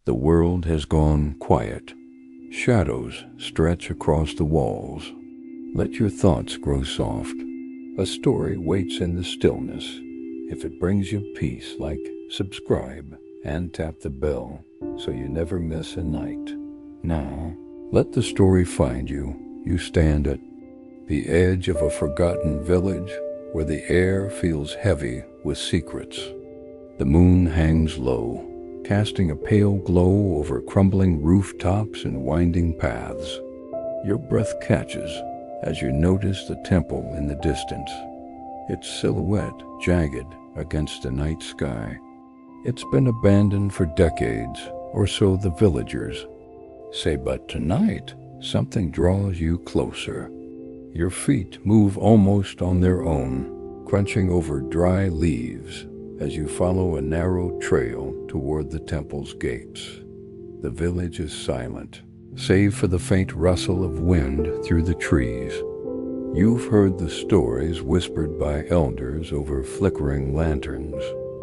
The world has gone quiet. Shadows stretch across the walls. Let your thoughts grow soft. A story waits in the stillness. If it brings you peace, like, subscribe, and tap the bell so you never miss a night. Now, let the story find you. You stand at the edge of a forgotten village where the air feels heavy with secrets. The moon hangs low, casting a pale glow over crumbling rooftops and winding paths. Your breath catches as you notice the temple in the distance, its silhouette jagged against the night sky. It's been abandoned for decades, or so the villagers say, but tonight something draws you closer. Your feet move almost on their own, crunching over dry leaves as you follow a narrow trail toward the temple's gates. The village is silent, save for the faint rustle of wind through the trees. You've heard the stories whispered by elders over flickering lanterns.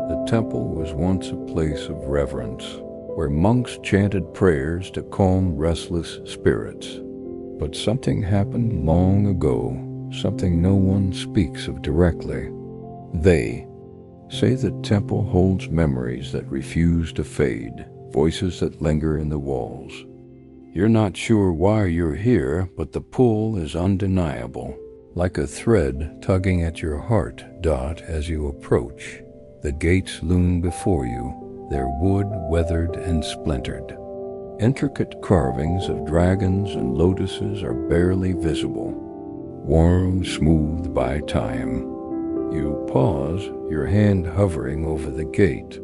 The temple was once a place of reverence, where monks chanted prayers to calm restless spirits. But something happened long ago, something no one speaks of directly. They say the temple holds memories that refuse to fade, voices that linger in the walls. You're not sure why you're here, but the pull is undeniable, like a thread tugging at your heart. As you approach, the gates loom before you, their wood weathered and splintered. Intricate carvings of dragons and lotuses are barely visible, worn smooth by time. You pause, your hand hovering over the gate.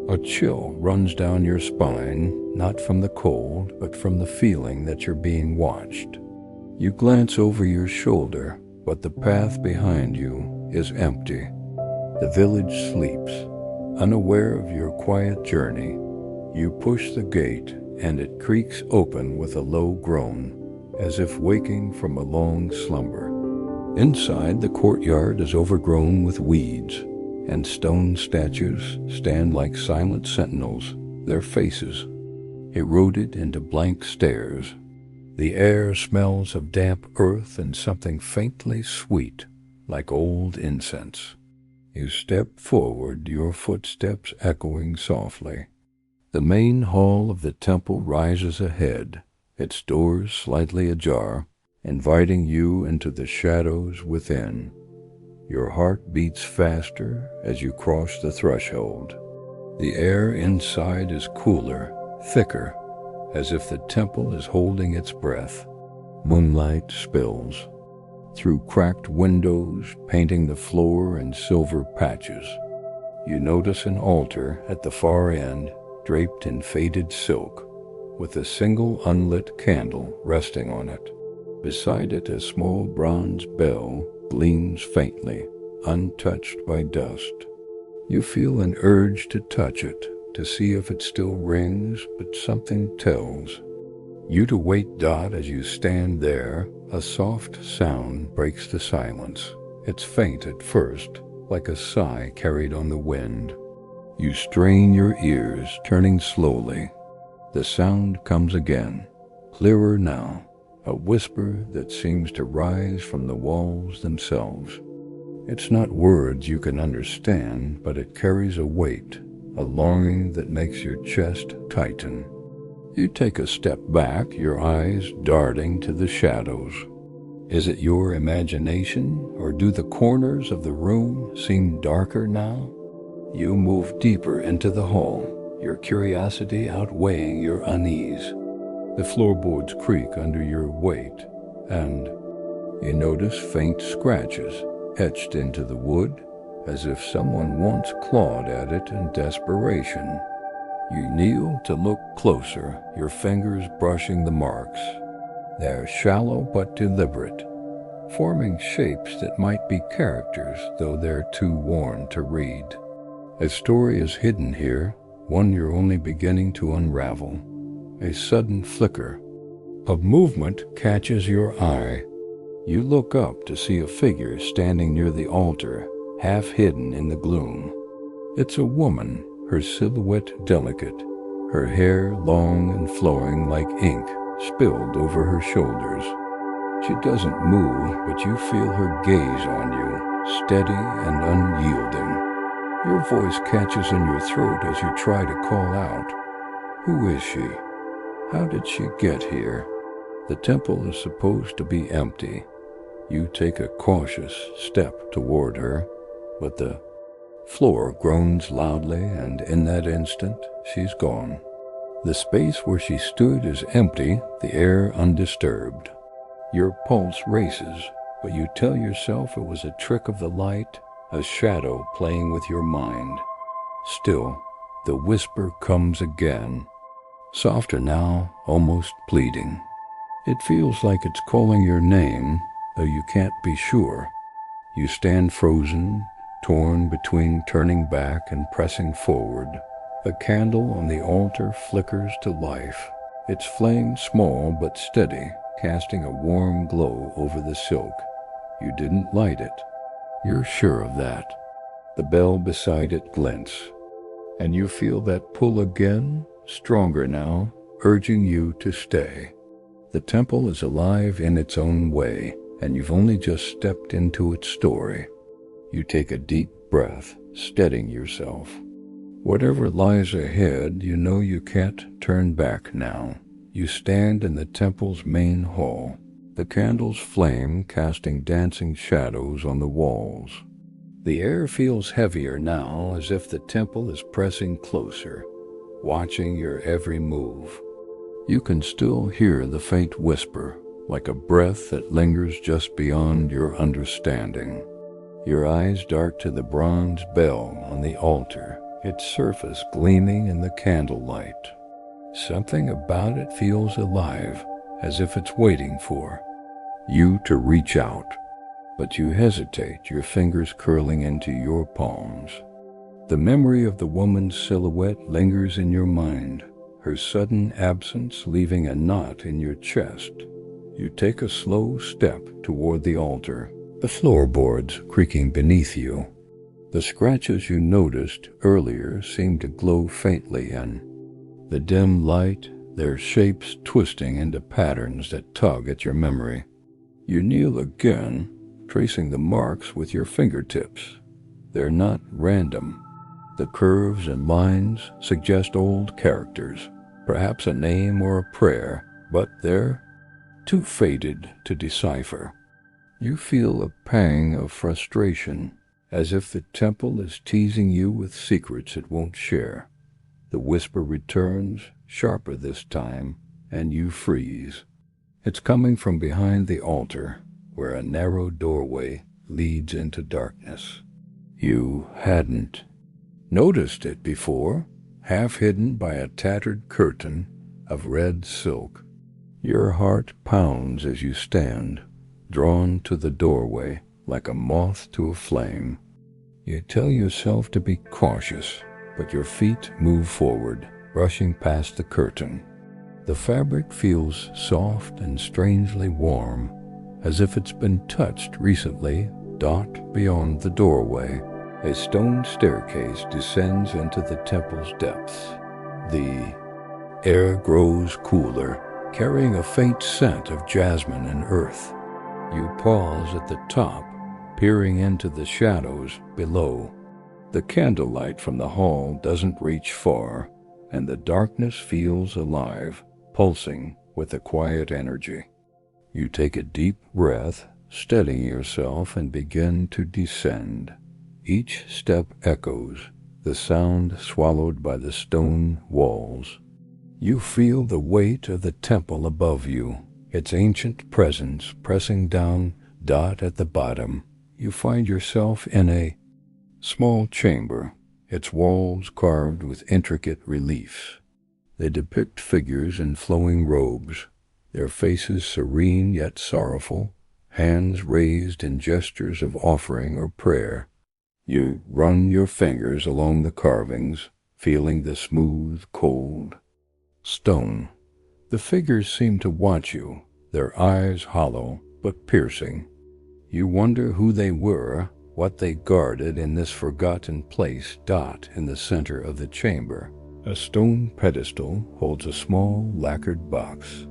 A chill runs down your spine, not from the cold, but from the feeling that you're being watched. You glance over your shoulder, but the path behind you is empty. The village sleeps, unaware of your quiet journey. You push the gate, and it creaks open with a low groan, as if waking from a long slumber. Inside, the courtyard is overgrown with weeds, and stone statues stand like silent sentinels, their faces eroded into blank stares. The air smells of damp earth and something faintly sweet, like old incense. You step forward, your footsteps echoing softly. The main hall of the temple rises ahead, its doors slightly ajar, inviting you into the shadows within. Your heart beats faster as you cross the threshold. The air inside is cooler, thicker, as if the temple is holding its breath. Moonlight spills through cracked windows, painting the floor in silver patches. You notice an altar at the far end, draped in faded silk, with a single unlit candle resting on it. Beside it, a small bronze bell gleams faintly, untouched by dust. You feel an urge to touch it, to see if it still rings, but something tells you to wait. As you stand there, a soft sound breaks the silence. It's faint at first, like a sigh carried on the wind. You strain your ears, turning slowly. The sound comes again, clearer now, a whisper that seems to rise from the walls themselves. It's not words you can understand, but it carries a weight, a longing that makes your chest tighten. You take a step back, your eyes darting to the shadows. Is it your imagination, or do the corners of the room seem darker now? You move deeper into the hall, your curiosity outweighing your unease. The floorboards creak under your weight, and you notice faint scratches etched into the wood, as if someone once clawed at it in desperation. You kneel to look closer, your fingers brushing the marks. They're shallow but deliberate, forming shapes that might be characters, though they're too worn to read. A story is hidden here, one you're only beginning to unravel. A sudden flicker of movement catches your eye. You look up to see a figure standing near the altar, half hidden in the gloom. It's a woman, her silhouette delicate, her hair long and flowing like ink spilled over her shoulders. She doesn't move, but you feel her gaze on you, steady and unyielding. Your voice catches in your throat as you try to call out. Who is she? How did she get here? The temple is supposed to be empty. You take a cautious step toward her, but the floor groans loudly, and in that instant, she's gone. The space where she stood is empty, the air undisturbed. Your pulse races, but you tell yourself it was a trick of the light, a shadow playing with your mind. Still, the whisper comes again, softer now, almost pleading. It feels like it's calling your name, though you can't be sure. You stand frozen, torn between turning back and pressing forward. The candle on the altar flickers to life, its flame small but steady, casting a warm glow over the silk. You didn't light it. You're sure of that. The bell beside it glints, and you feel that pull again, stronger now, urging you to stay. The temple is alive in its own way, and you've only just stepped into its story. You take a deep breath, steadying yourself. Whatever lies ahead, you know you can't turn back now. You stand in the temple's main hall, the candles flame casting dancing shadows on the walls. The air feels heavier now, as if the temple is pressing closer, watching your every move. You can still hear the faint whisper, like a breath that lingers just beyond your understanding. Your eyes dart to the bronze bell on the altar, its surface gleaming in the candlelight. Something about it feels alive, as if it's waiting for you to reach out. But you hesitate, your fingers curling into your palms. The memory of the woman's silhouette lingers in your mind, her sudden absence leaving a knot in your chest. You take a slow step toward the altar, the floorboards creaking beneath you. The scratches you noticed earlier seem to glow faintly in the dim light, their shapes twisting into patterns that tug at your memory. You kneel again, tracing the marks with your fingertips. They're not random. The curves and lines suggest old characters, perhaps a name or a prayer, but they're too faded to decipher. You feel a pang of frustration, as if the temple is teasing you with secrets it won't share. The whisper returns, sharper this time, and you freeze. It's coming from behind the altar, where a narrow doorway leads into darkness. You hadn't noticed it before, half hidden by a tattered curtain of red silk. Your heart pounds as you stand, drawn to the doorway like a moth to a flame. You tell yourself to be cautious, but your feet move forward, brushing past the curtain. The fabric feels soft and strangely warm, as if it's been touched recently. Dot beyond the doorway, a stone staircase descends into the temple's depths. The air grows cooler, carrying a faint scent of jasmine and earth. You pause at the top, peering into the shadows below. The candlelight from the hall doesn't reach far, and the darkness feels alive, pulsing with a quiet energy. You take a deep breath, steadying yourself, and begin to descend. Each step echoes, the sound swallowed by the stone walls. You feel the weight of the temple above you, its ancient presence pressing down. Dot at the bottom. You find yourself in a small chamber, its walls carved with intricate reliefs. They depict figures in flowing robes, their faces serene yet sorrowful, hands raised in gestures of offering or prayer. You run your fingers along the carvings, feeling the smooth, cold stone. The figures seem to watch you, their eyes hollow but piercing. You wonder who they were, what they guarded in this forgotten place. Dot in the center of the chamber. A stone pedestal holds a small lacquered box.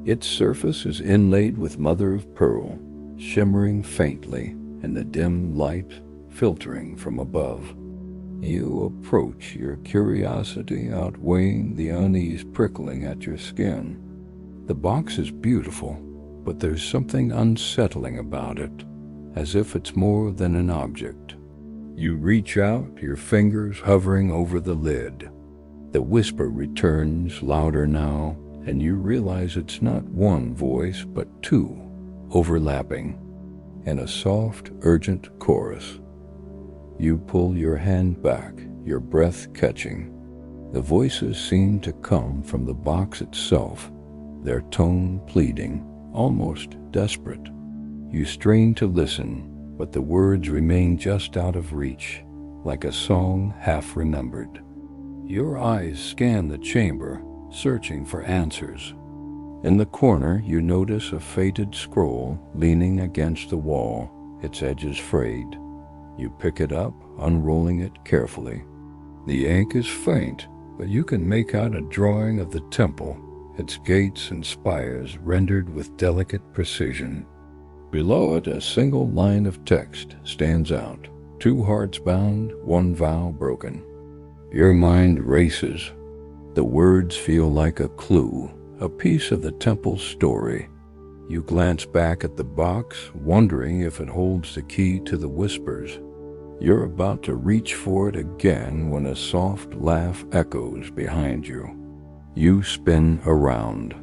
Its surface is inlaid with mother of pearl, shimmering faintly in the dim light filtering from above. You approach, your curiosity outweighing the unease prickling at your skin. The box is beautiful, but there's something unsettling about it, as if it's more than an object. You reach out, your fingers hovering over the lid. The whisper returns, louder now, and you realize it's not one voice, but two, overlapping, in a soft, urgent chorus. You pull your hand back, your breath catching. The voices seem to come from the box itself, their tone pleading, almost desperate. You strain to listen, but the words remain just out of reach, like a song half remembered. Your eyes scan the chamber, searching for answers. In the corner, you notice a faded scroll leaning against the wall, its edges frayed. You pick it up, unrolling it carefully. The ink is faint, but you can make out a drawing of the temple, its gates and spires rendered with delicate precision. Below it, a single line of text stands out. 2 hearts bound, 1 vow broken. Your mind races. The words feel like a clue, a piece of the temple's story. You glance back at the box, wondering if it holds the key to the whispers. You're about to reach for it again when a soft laugh echoes behind you. You spin around,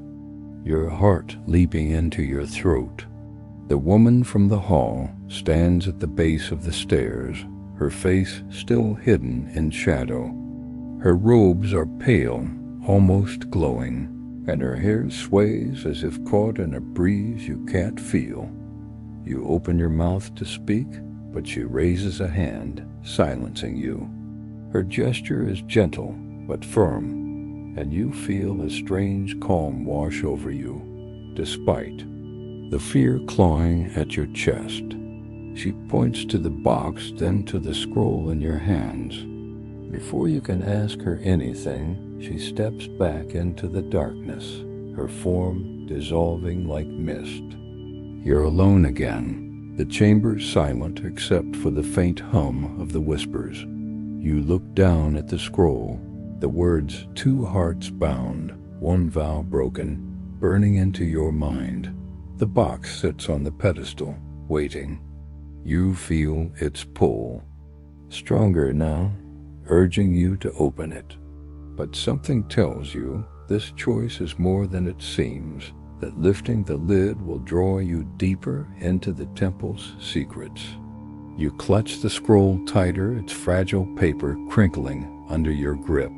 your heart leaping into your throat. The woman from the hall stands at the base of the stairs, her face still hidden in shadow. Her robes are pale, almost glowing, and her hair sways as if caught in a breeze you can't feel. You open your mouth to speak, but she raises a hand, silencing you. Her gesture is gentle but firm, and you feel a strange calm wash over you, despite the fear clawing at your chest. She points to the box, then to the scroll in your hands. Before you can ask her anything, she steps back into the darkness, her form dissolving like mist. You're alone again, the chamber silent except for the faint hum of the whispers. You look down at the scroll, the words 2 hearts bound, 1 vow broken, burning into your mind. The box sits on the pedestal, waiting. You feel its pull, stronger now, urging you to open it. But something tells you this choice is more than it seems, that lifting the lid will draw you deeper into the temple's secrets. You clutch the scroll tighter, its fragile paper crinkling under your grip.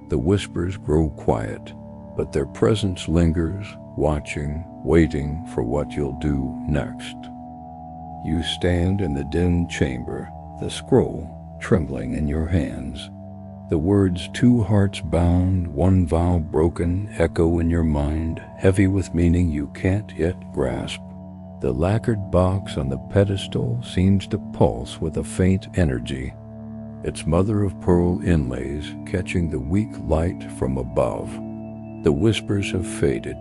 The whispers grow quiet, but their presence lingers, watching, waiting for what you'll do next. You stand in the dim chamber, the scroll trembling in your hands. The words 2 hearts bound, 1 vow broken echo in your mind, heavy with meaning you can't yet grasp. The lacquered box on the pedestal seems to pulse with a faint energy, its mother of pearl inlays catching the weak light from above. The whispers have faded,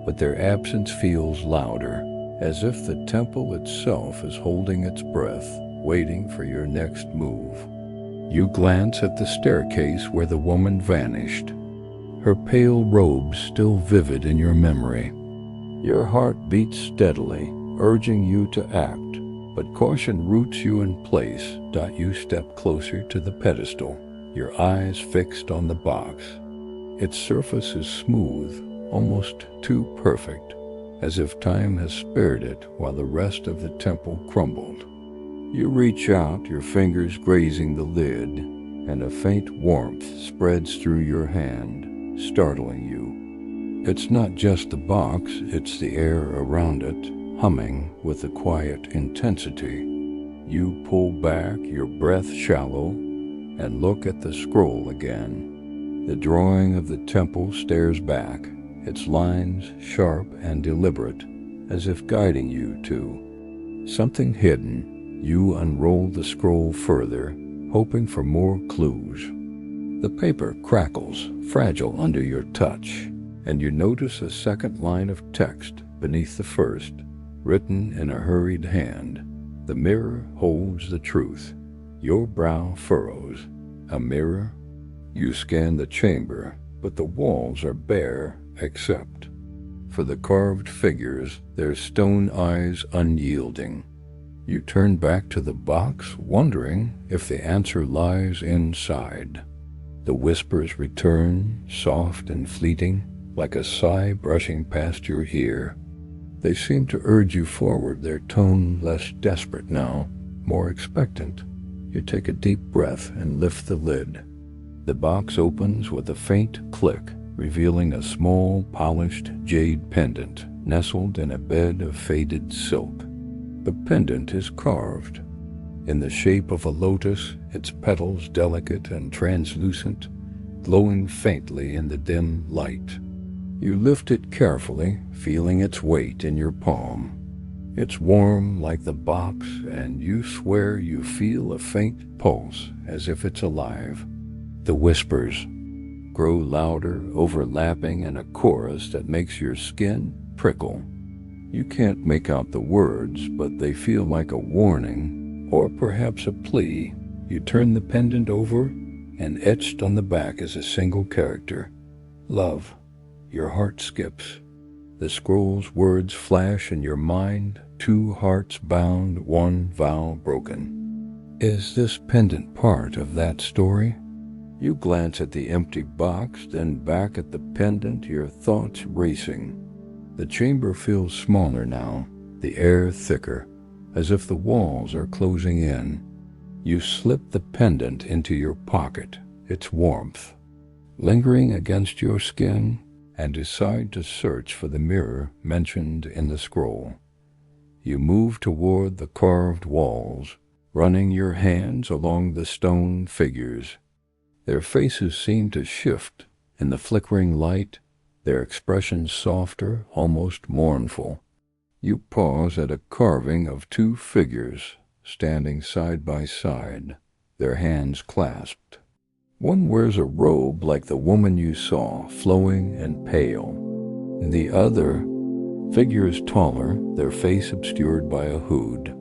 but their absence feels louder, as if the temple itself is holding its breath, waiting for your next move. You glance at the staircase where the woman vanished, her pale robes still vivid in your memory. Your heart beats steadily, urging you to act, but caution roots you in place. You step closer to the pedestal, your eyes fixed on the box. Its surface is smooth, almost too perfect, as if time has spared it while the rest of the temple crumbled. You reach out, your fingers grazing the lid, and a faint warmth spreads through your hand, startling you. It's not just the box, it's the air around it, humming with a quiet intensity. You pull back, your breath shallow, and look at the scroll again. The drawing of the temple stares back, its lines sharp and deliberate, as if guiding you to something hidden. You unroll the scroll further, hoping for more clues. The paper crackles, fragile under your touch, and you notice a second line of text beneath the first, written in a hurried hand. The mirror holds the truth. Your brow furrows. A mirror? You scan the chamber, but the walls are bare except for the carved figures, their stone eyes unyielding. You turn back to the box, wondering if the answer lies inside. The whispers return, soft and fleeting, like a sigh brushing past your ear. They seem to urge you forward, their tone less desperate now, more expectant. You take a deep breath and lift the lid. The box opens with a faint click, revealing a small, polished jade pendant nestled in a bed of faded silk. The pendant is carved. In the shape of a lotus, its petals delicate and translucent, glowing faintly in the dim light. You lift it carefully, feeling its weight in your palm. It's warm like the box, and you swear you feel a faint pulse as if it's alive. The whispers grow louder, overlapping in a chorus that makes your skin prickle. You can't make out the words, but they feel like a warning, or perhaps a plea. You turn the pendant over, and etched on the back is a single character. Love. Your heart skips. The scroll's words flash in your mind, 2 hearts bound, 1 vow broken. Is this pendant part of that story? You glance at the empty box, then back at the pendant, your thoughts racing. The chamber feels smaller now, the air thicker, as if the walls are closing in. You slip the pendant into your pocket, its warmth lingering against your skin, and decide to search for the mirror mentioned in the scroll. You move toward the carved walls, running your hands along the stone figures. Their faces seem to shift in the flickering light, their expressions softer, almost mournful. You pause at a carving of 2 figures standing side by side, their hands clasped. One wears a robe like the woman you saw, flowing and pale. The other figure is taller, their face obscured by a hood.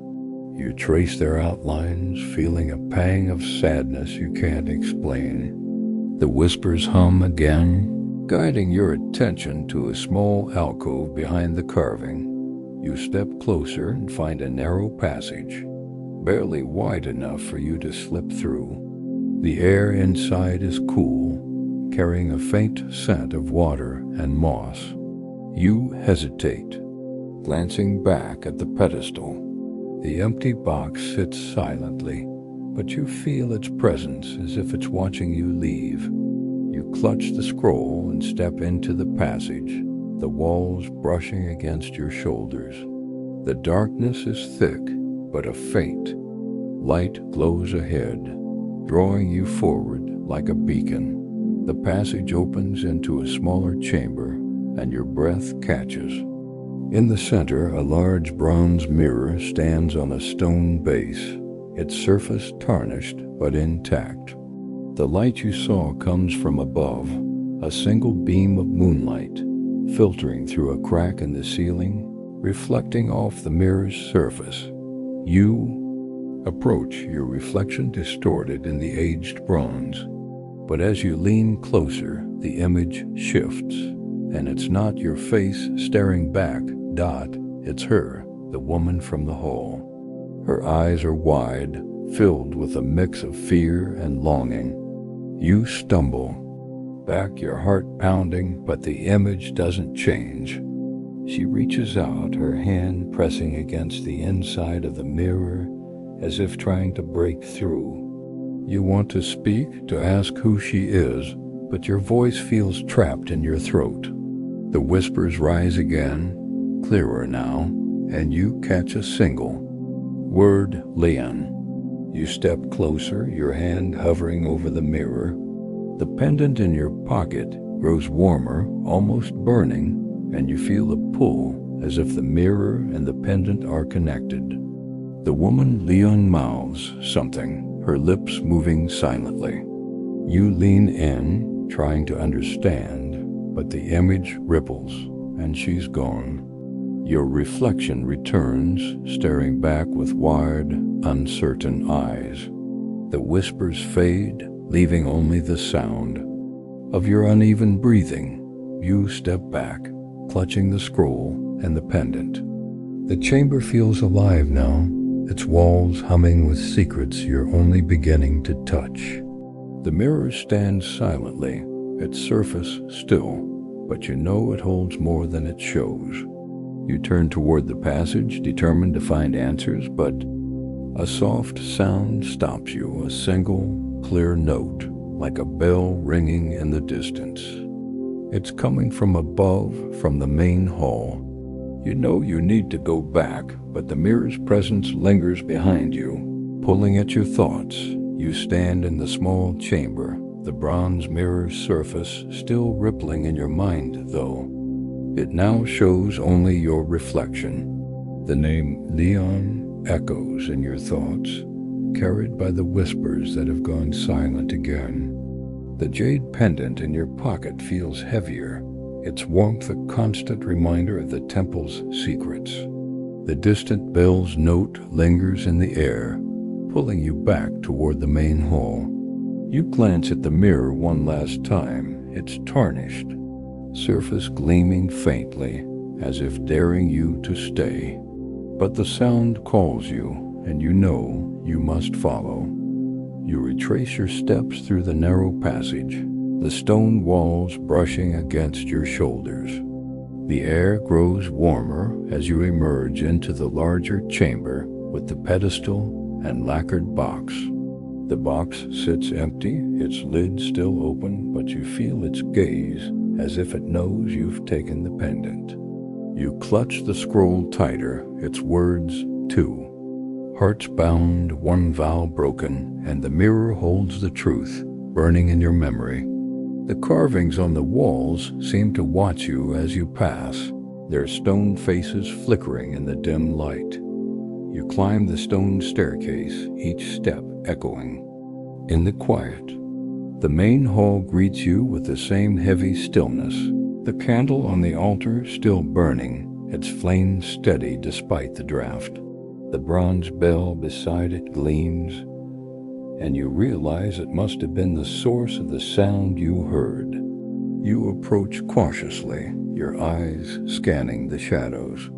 You trace their outlines, feeling a pang of sadness you can't explain. The whispers hum again, guiding your attention to a small alcove behind the carving. You step closer and find a narrow passage, barely wide enough for you to slip through. The air inside is cool, carrying a faint scent of water and moss. You hesitate, glancing back at the pedestal. The empty box sits silently, but you feel its presence as if it's watching you leave. You clutch the scroll and step into the passage, the walls brushing against your shoulders. The darkness is thick, but a faint light glows ahead, drawing you forward like a beacon. The passage opens into a smaller chamber, and your breath catches. In the center, a large bronze mirror stands on a stone base, its surface tarnished but intact. The light you saw comes from above, a single beam of moonlight, filtering through a crack in the ceiling, reflecting off the mirror's surface. You approach, your reflection distorted in the aged bronze. But as you lean closer, the image shifts, and it's not your face staring back, it's her, the woman from the hall. Her eyes are wide, filled with a mix of fear and longing. You stumble back, your heart pounding, but the image doesn't change. She reaches out, her hand pressing against the inside of the mirror, as if trying to break through. You want to speak, to ask who she is, but your voice feels trapped in your throat. The whispers rise again, clearer now, and you catch a single word: Leon. You step closer, your hand hovering over the mirror. The pendant in your pocket grows warmer, almost burning, and you feel a pull, as if the mirror and the pendant are connected. The woman Leon mouths something, her lips moving silently. You lean in, trying to understand, but the image ripples, and she's gone. Your reflection returns, staring back with wide, uncertain eyes. The whispers fade, leaving only the sound of your uneven breathing. You step back, clutching the scroll and the pendant. The chamber feels alive now, its walls humming with secrets you're only beginning to touch. The mirror stands silently, its surface still, but you know it holds more than it shows. You turn toward the passage, determined to find answers, but a soft sound stops you, a single, clear note, like a bell ringing in the distance. It's coming from above, from the main hall. You know you need to go back, but the mirror's presence lingers behind you, pulling at your thoughts. You stand in the small chamber, the bronze mirror's surface still rippling in your mind, though. It now shows only your reflection. The name Leon echoes in your thoughts, carried by the whispers that have gone silent again. The jade pendant in your pocket feels heavier, its warmth a constant reminder of the temple's secrets. The distant bell's note lingers in the air, pulling you back toward the main hall. You glance at the mirror one last time. It's tarnished, surface gleaming faintly, as if daring you to stay. But the sound calls you, and you know you must follow. You retrace your steps through the narrow passage, the stone walls brushing against your shoulders. The air grows warmer as you emerge into the larger chamber with the pedestal and lacquered box. The box sits empty, its lid still open, but you feel its gaze as if it knows you've taken the pendant. You clutch the scroll tighter, its words, two. Hearts bound, one vow broken, and the mirror holds the truth, burning in your memory. The carvings on the walls seem to watch you as you pass, their stone faces flickering in the dim light. You climb the stone staircase, each step echoing. In the quiet, the main hall greets you with the same heavy stillness, the candle on the altar still burning, its flame steady despite the draft. The bronze bell beside it gleams, and you realize it must have been the source of the sound you heard. You approach cautiously, your eyes scanning the shadows.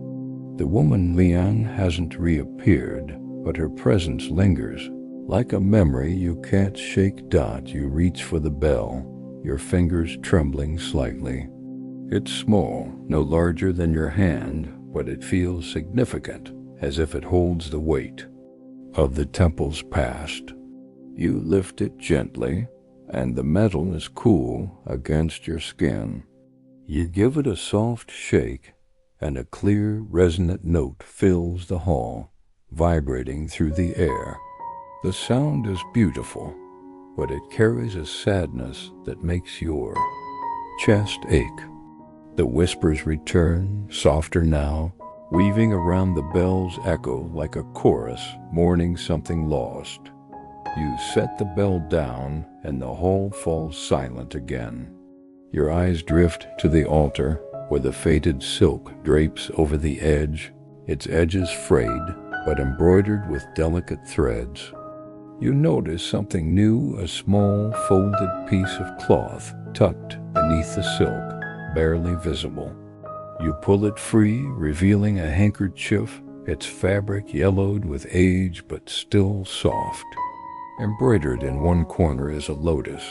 The woman Leon hasn't reappeared, but her presence lingers. Like a memory you can't shake. You reach for the bell, your fingers trembling slightly. It's small, no larger than your hand, but it feels significant, as if it holds the weight of the temple's past. You lift it gently, and the metal is cool against your skin. You give it a soft shake, and a clear, resonant note fills the hall, vibrating through the air. The sound is beautiful, but it carries a sadness that makes your chest ache. The whispers return, softer now, weaving around the bell's echo like a chorus mourning something lost. You set the bell down, and the hall falls silent again. Your eyes drift to the altar, where the faded silk drapes over the edge, its edges frayed, but embroidered with delicate threads. You notice something new, a small, folded piece of cloth tucked beneath the silk, barely visible. You pull it free, revealing a handkerchief, its fabric yellowed with age but still soft. Embroidered in one corner is a lotus,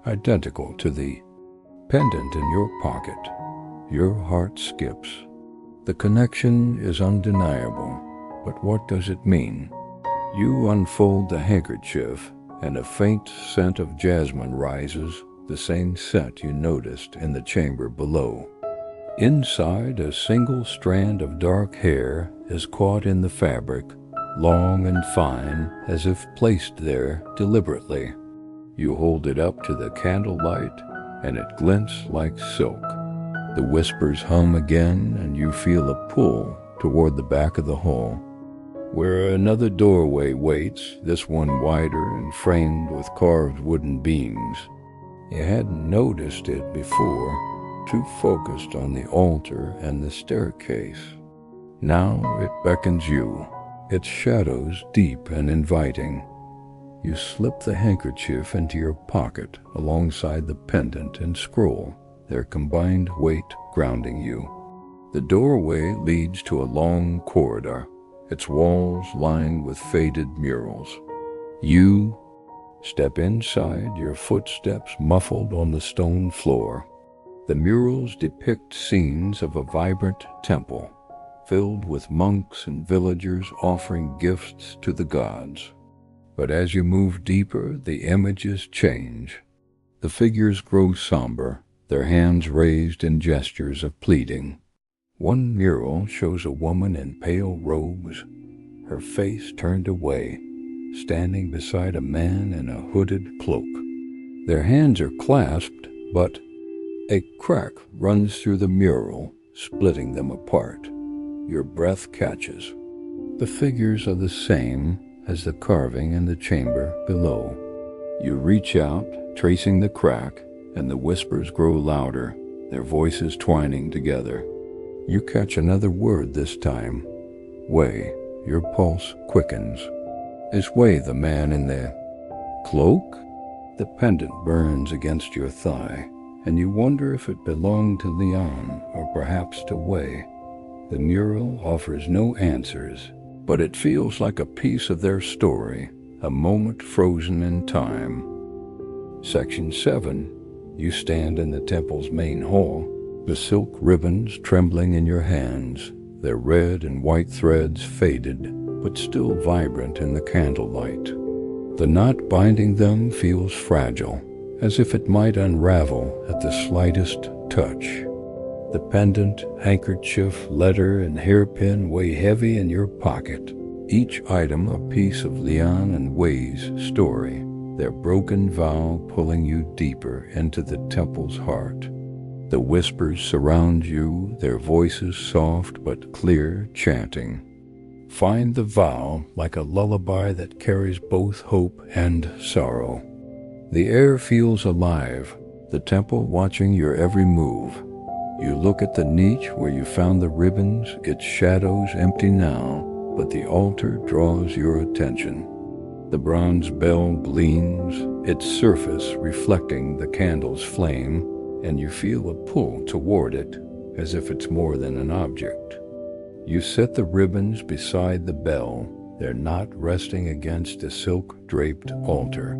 identical to the pendant in your pocket. Your heart skips. The connection is undeniable, but what does it mean? You unfold the handkerchief, and a faint scent of jasmine rises, the same scent you noticed in the chamber below. Inside, a single strand of dark hair is caught in the fabric, long and fine, as if placed there deliberately. You hold it up to the candlelight, and it glints like silk. The whispers hum again, and you feel a pull toward the back of the hall. where another doorway waits, this one wider and framed with carved wooden beams. You hadn't noticed it before, too focused on the altar and the staircase. Now it beckons you, its shadows deep and inviting. You slip the handkerchief into your pocket alongside the pendant and scroll, their combined weight grounding you. The doorway leads to a long corridor, its walls lined with faded murals. You step inside, your footsteps muffled on the stone floor. The murals depict scenes of a vibrant temple, filled with monks and villagers offering gifts to the gods. But as you move deeper, the images change. The figures grow somber, their hands raised in gestures of pleading. One mural shows a woman in pale robes, her face turned away, standing beside a man in a hooded cloak. Their hands are clasped, but a crack runs through the mural, splitting them apart. Your breath catches. The figures are the same as the carving in the chamber below. You reach out, tracing the crack, and the whispers grow louder, their voices twining together. You catch another word this time. Wei. Your pulse quickens. Is Wei the man in the cloak? The pendant burns against your thigh, and you wonder if it belonged to Leon or perhaps to Wei. The mural offers no answers, but it feels like a piece of their story, a moment frozen in time. Section 7. You stand in the temple's main hall, the silk ribbons trembling in your hands, their red and white threads faded, but still vibrant in the candlelight. The knot binding them feels fragile, as if it might unravel at the slightest touch. The pendant, handkerchief, letter, and hairpin weigh heavy in your pocket, each item a piece of Leon and Wei's story, their broken vow pulling you deeper into the temple's heart. The whispers surround you, their voices soft but clear, chanting. Find the vow like a lullaby that carries both hope and sorrow. The air feels alive, the temple watching your every move. You look at the niche where you found the ribbons, its shadows empty now, but the altar draws your attention. The bronze bell gleams, its surface reflecting the candle's flame, and you feel a pull toward it, as if it's more than an object. You set the ribbons beside the bell, their knot resting against the silk-draped altar.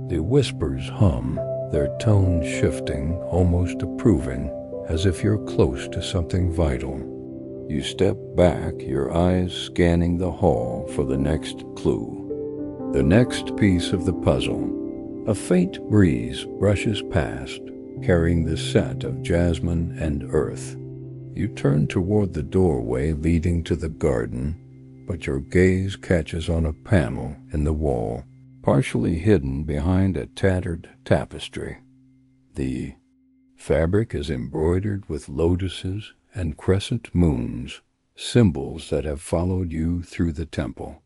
The whispers hum, their tone shifting, almost approving, as if you're close to something vital. You step back, your eyes scanning the hall for the next clue. The next piece of the puzzle. A faint breeze brushes past, carrying the scent of jasmine and earth. You turn toward the doorway leading to the garden, but your gaze catches on a panel in the wall, partially hidden behind a tattered tapestry. The fabric is embroidered with lotuses and crescent moons, symbols that have followed you through the temple.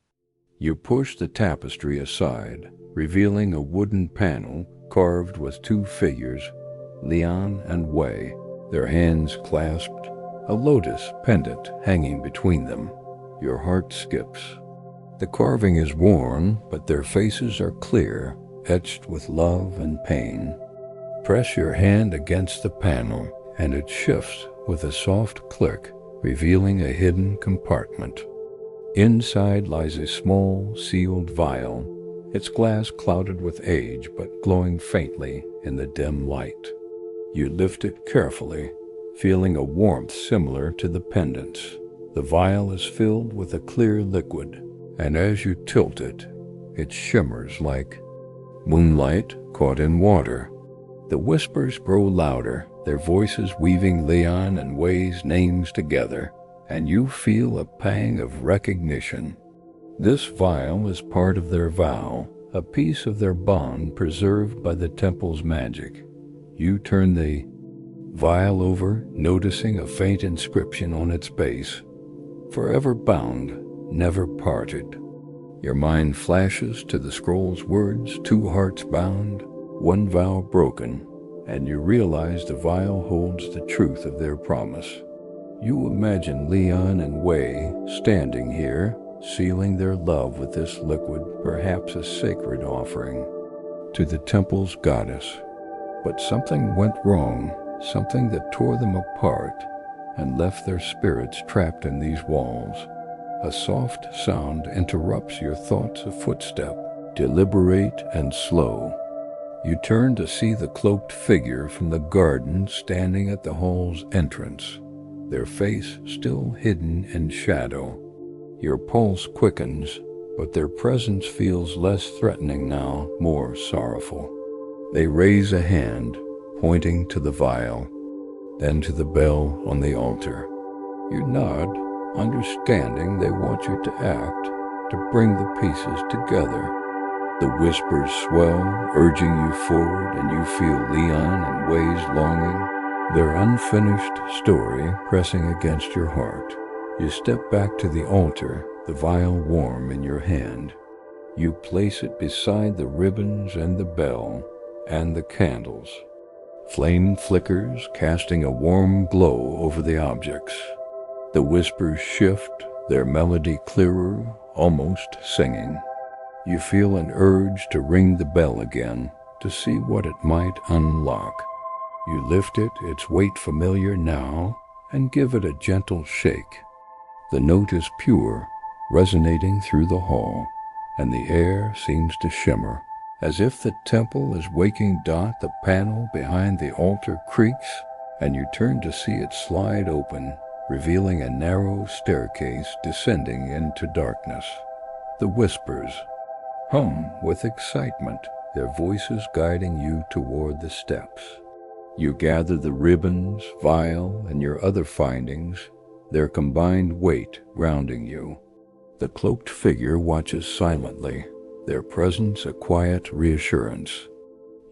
You push the tapestry aside, revealing a wooden panel carved with two figures, Leon and Wei, their hands clasped, a lotus pendant hanging between them. Your heart skips. The carving is worn, but their faces are clear, etched with love and pain. Press your hand against the panel, and it shifts with a soft click, revealing a hidden compartment. Inside lies a small, sealed vial, its glass clouded with age but glowing faintly in the dim light. You lift it carefully, feeling a warmth similar to the pendant's. The vial is filled with a clear liquid, and as you tilt it, it shimmers like moonlight caught in water. The whispers grow louder, their voices weaving Leon and Wei's names together, and you feel a pang of recognition. This vial is part of their vow, a piece of their bond preserved by the temple's magic. You turn the vial over, noticing a faint inscription on its base. Forever bound, never parted. Your mind flashes to the scroll's words, 2 hearts bound, 1 vow broken, and you realize the vial holds the truth of their promise. You imagine Leon and Wei standing here, sealing their love with this liquid, perhaps a sacred offering to the temple's goddess. But something went wrong, something that tore them apart and left their spirits trapped in these walls. A soft sound interrupts your thoughts, a footstep, deliberate and slow. You turn to see the cloaked figure from the garden standing at the hall's entrance, their face still hidden in shadow. Your pulse quickens, but their presence feels less threatening now, more sorrowful. They raise a hand, pointing to the vial, then to the bell on the altar. You nod, understanding they want you to act, to bring the pieces together. The whispers swell, urging you forward, and you feel Leon and Wei's longing, their unfinished story pressing against your heart. You step back to the altar, the vial warm in your hand. You place it beside the ribbons and the bell and the candles. Flame flickers, casting a warm glow over the objects. The whispers shift, their melody clearer, almost singing. You feel an urge to ring the bell again, to see what it might unlock. You lift it, its weight familiar now, and give it a gentle shake. The note is pure, resonating through the hall, and the air seems to shimmer. As if the temple is waking. The panel behind the altar creaks, and you turn to see it slide open, revealing a narrow staircase descending into darkness. The whispers hum with excitement, their voices guiding you toward the steps. You gather the ribbons, vial, and your other findings, their combined weight grounding you. The cloaked figure watches silently, their presence a quiet reassurance.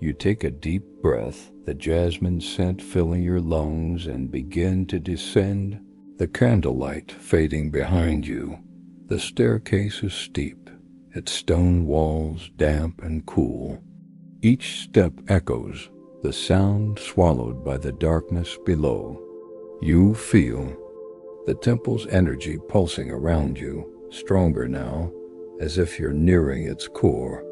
You take a deep breath, the jasmine scent filling your lungs, and begin to descend, the candlelight fading behind you. The staircase is steep, its stone walls damp and cool. Each step echoes, the sound swallowed by the darkness below. You feel the temple's energy pulsing around you, stronger now, as if you're nearing its core.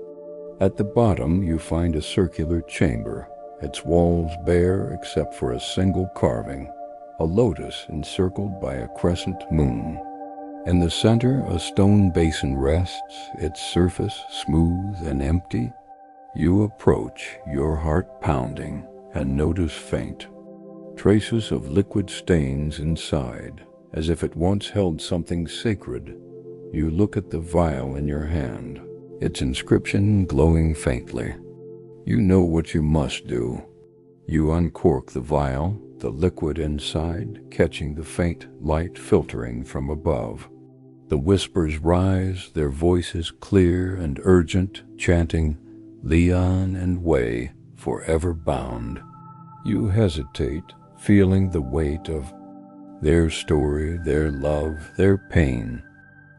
At the bottom you find a circular chamber, its walls bare except for a single carving, a lotus encircled by a crescent moon. In the center a stone basin rests, its surface smooth and empty. You approach, your heart pounding, and notice faint traces of liquid stains inside, as if it once held something sacred. You look at the vial in your hand, its inscription glowing faintly. You know what you must do. You uncork the vial, the liquid inside catching the faint light filtering from above. The whispers rise, their voices clear and urgent, chanting, "Leon and Wei, forever bound." You hesitate, feeling the weight of their story, their love, their pain.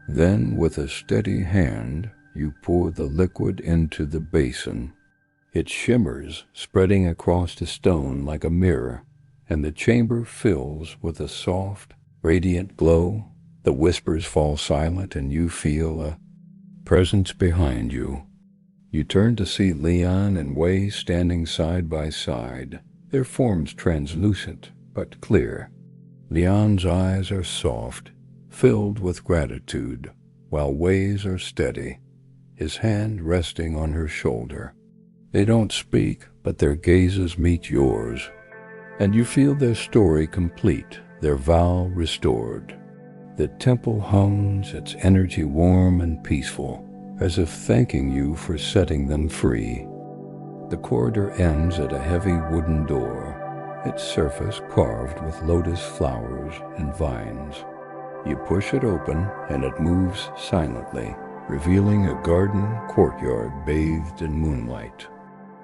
Then, with a steady hand, you pour the liquid into the basin. It shimmers, spreading across the stone like a mirror, and the chamber fills with a soft, radiant glow. The whispers fall silent, and you feel a presence behind you. You turn to see Leon and Wei standing side by side, their forms translucent but clear. Leon's eyes are soft, filled with gratitude, while Wei's are steady, his hand resting on her shoulder. They don't speak, but their gazes meet yours, and you feel their story complete, their vow restored. The temple hums, its energy warm and peaceful, as if thanking you for setting them free. The corridor ends at a heavy wooden door, its surface carved with lotus flowers and vines. You push it open, and it moves silently, revealing a garden courtyard bathed in moonlight.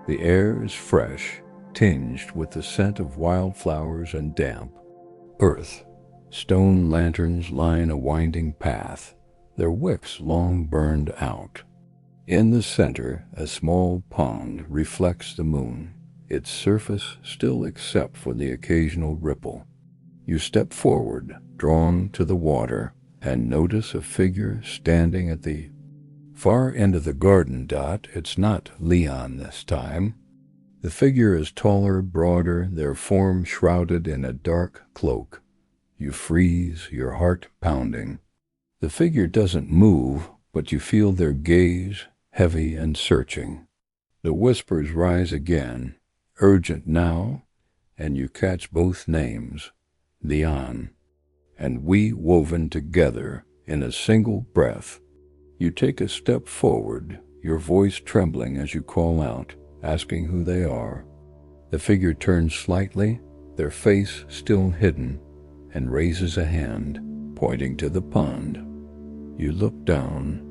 The air is fresh, tinged with the scent of wildflowers and damp earth. Stone lanterns line a winding path, their wicks long burned out. In the center, a small pond reflects the moon, its surface still except for the occasional ripple. You step forward, drawn to the water, and notice a figure standing at the far end of the garden. It's not Leon this time. The figure is taller, broader, their form shrouded in a dark cloak. You freeze, your heart pounding. The figure doesn't move, but you feel their gaze, heavy and searching. The whispers rise again, urgent now, and you catch both names, Leon and we woven together in a single breath. You take a step forward, your voice trembling as you call out, asking who they are. The figure turns slightly, their face still hidden, and raises a hand, pointing to the pond. You look down,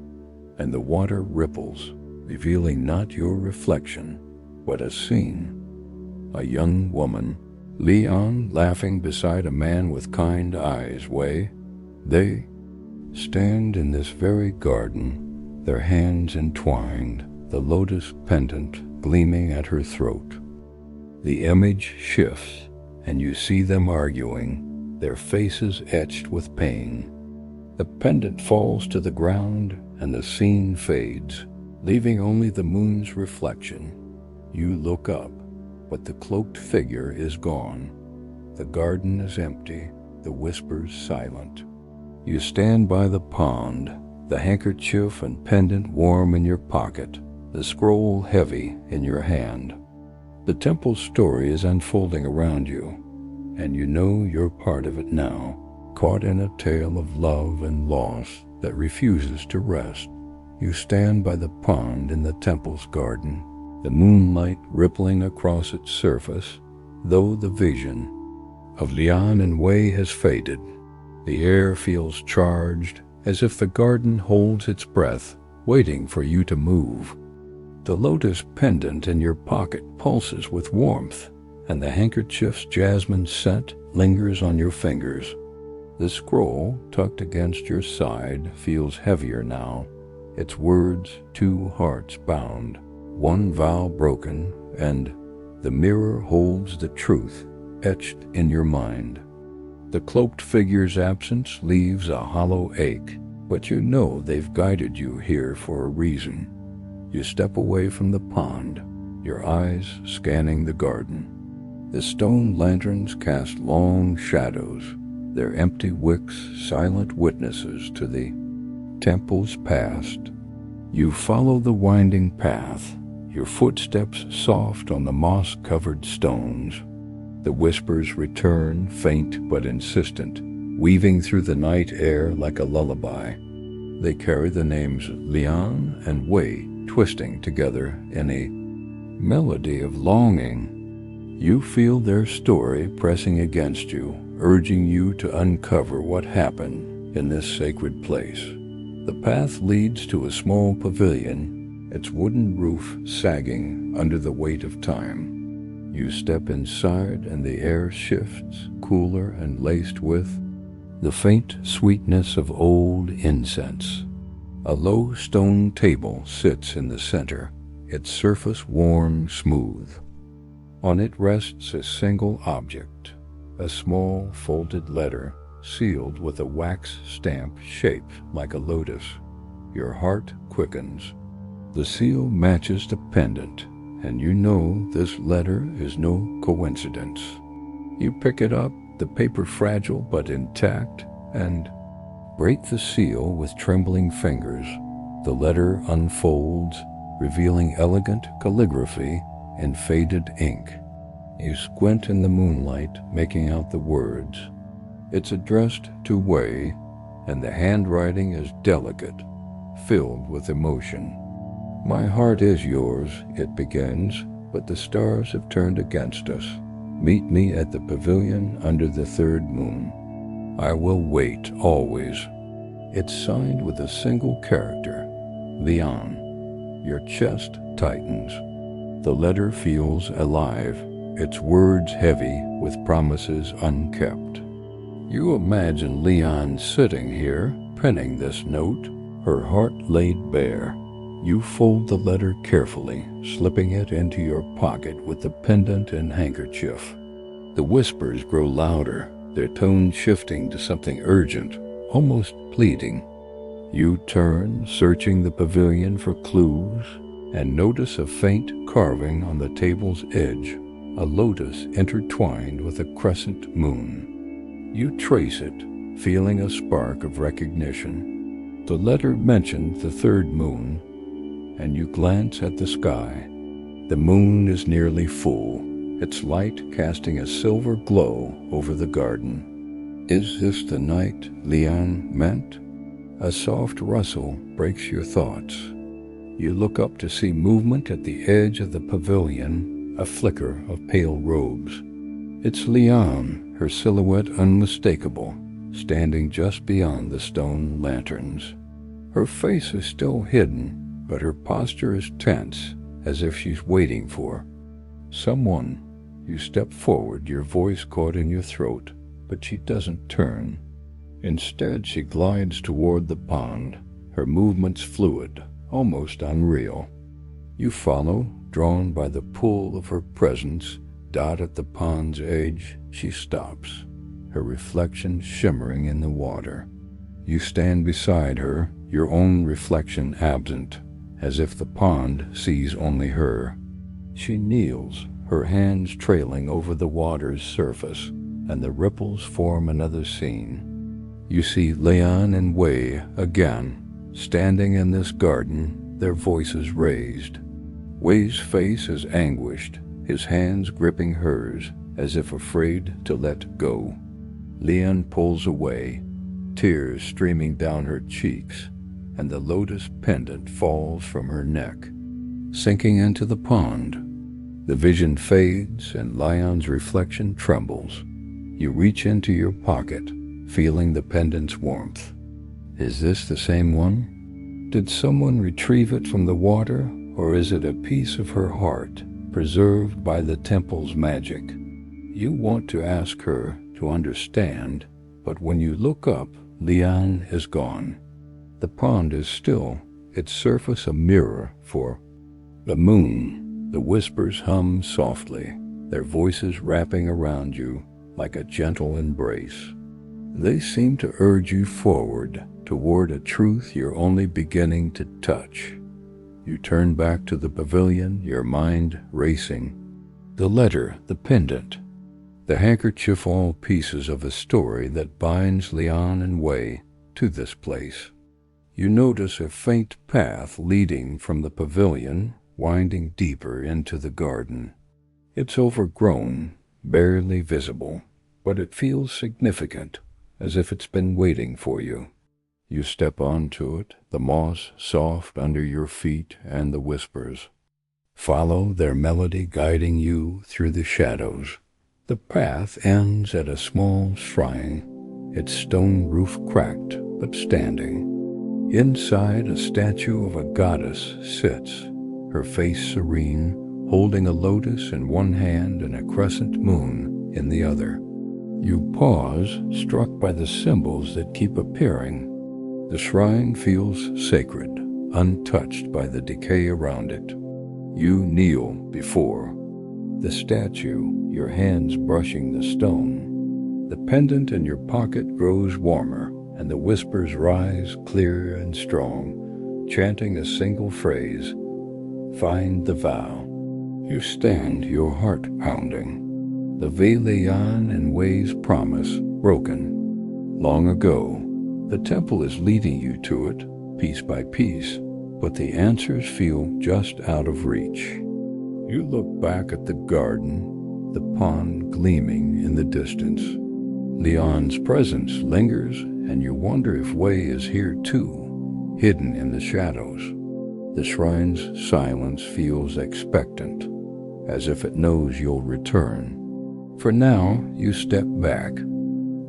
and the water ripples, revealing not your reflection, but a scene. A young woman, Leon laughing beside a man with kind eyes. They stand in this very garden, their hands entwined, the lotus pendant gleaming at her throat. The image shifts, and you see them arguing, their faces etched with pain. The pendant falls to the ground, and the scene fades, leaving only the moon's reflection. You look up, but the cloaked figure is gone. The garden is empty, the whispers silent. You stand by the pond, the handkerchief and pendant warm in your pocket, the scroll heavy in your hand. The temple's story is unfolding around you, and you know you're part of it now, caught in a tale of love and loss that refuses to rest. You stand by the pond in the temple's garden, the moonlight rippling across its surface, though the vision of Leon and Wei has faded. The air feels charged, as if the garden holds its breath, waiting for you to move. The lotus pendant in your pocket pulses with warmth, and the handkerchief's jasmine scent lingers on your fingers. The scroll, tucked against your side, feels heavier now, its words two hearts bound, one vow broken, and the mirror holds the truth etched in your mind. The cloaked figure's absence leaves a hollow ache, but you know they've guided you here for a reason. You step away from the pond, your eyes scanning the garden. The stone lanterns cast long shadows, their empty wicks silent witnesses to the temple's past. You follow the winding path, your footsteps soft on the moss-covered stones. The whispers return, faint but insistent, weaving through the night air like a lullaby. They carry the names Leon and Wei, twisting together in a melody of longing. You feel their story pressing against you, urging you to uncover what happened in this sacred place. The path leads to a small pavilion, its wooden roof sagging under the weight of time. You step inside and the air shifts, cooler and laced with the faint sweetness of old incense. A low stone table sits in the center, its surface warm, smooth. On it rests a single object, a small folded letter sealed with a wax stamp shaped like a lotus. Your heart quickens. The seal matches the pendant, and you know this letter is no coincidence. You pick it up, the paper fragile but intact, and break the seal with trembling fingers. The letter unfolds, revealing elegant calligraphy in faded ink. You squint in the moonlight, making out the words. It's addressed to Wei, and the handwriting is delicate, filled with emotion. My heart is yours, it begins, but the stars have turned against us. Meet me at the pavilion under the third moon. I will wait, always. It's signed with a single character, Leon. Your chest tightens. The letter feels alive, its words heavy with promises unkept. You imagine Leon sitting here, penning this note, her heart laid bare. You fold the letter carefully, slipping it into your pocket with the pendant and handkerchief. The whispers grow louder, their tone shifting to something urgent, almost pleading. You turn, searching the pavilion for clues, and notice a faint carving on the table's edge, a lotus intertwined with a crescent moon. You trace it, feeling a spark of recognition. The letter mentioned the third moon, and you glance at the sky. The moon is nearly full, its light casting a silver glow over the garden. Is this the night Leon meant? A soft rustle breaks your thoughts. You look up to see movement at the edge of the pavilion, a flicker of pale robes. It's Leon, her silhouette unmistakable, standing just beyond the stone lanterns. Her face is still hidden, but her posture is tense, as if she's waiting for someone. You step forward, your voice caught in your throat, but she doesn't turn. Instead, she glides toward the pond, her movements fluid, almost unreal. You follow, drawn by the pull of her presence. Dot at the pond's edge, she stops, her reflection shimmering in the water. You stand beside her, your own reflection absent, as if the pond sees only her. She kneels, her hands trailing over the water's surface, and the ripples form another scene. You see Leon and Wei again, standing in this garden, their voices raised. Wei's face is anguished, his hands gripping hers, as if afraid to let go. Leon pulls away, tears streaming down her cheeks, and the lotus pendant falls from her neck, sinking into the pond. The vision fades, and Leon's reflection trembles. You reach into your pocket, feeling the pendant's warmth. Is this the same one? Did someone retrieve it from the water, or is it a piece of her heart, preserved by the temple's magic? You want to ask her to understand, but when you look up, Leon is gone. The pond is still, its surface a mirror for the moon. The whispers hum softly, their voices wrapping around you like a gentle embrace. They seem to urge you forward, toward a truth you're only beginning to touch. You turn back to the pavilion, your mind racing. The letter, the pendant, the handkerchief, all pieces of a story that binds Leon and Wei to this place. You notice a faint path leading from the pavilion, winding deeper into the garden. It's overgrown, barely visible, but it feels significant, as if it's been waiting for you. You step onto it, the moss soft under your feet and the whispers. Follow their melody guiding you through the shadows. The path ends at a small shrine, its stone roof cracked but standing. Inside, a statue of a goddess sits, her face serene, holding a lotus in one hand and a crescent moon in the other. You pause, struck by the symbols that keep appearing. The shrine feels sacred, untouched by the decay around it. You kneel before the statue, your hands brushing the stone. The pendant in your pocket grows warmer, and the whispers rise clear and strong, chanting a single phrase, "Find the vow." You stand, your heart pounding. The Leon and Wei's promise broken. Long ago, the temple is leading you to it, piece by piece, but the answers feel just out of reach. You look back at the garden, the pond gleaming in the distance. Leon's presence lingers, and you wonder if Wei is here too, hidden in the shadows. The shrine's silence feels expectant, as if it knows you'll return. For now, you step back,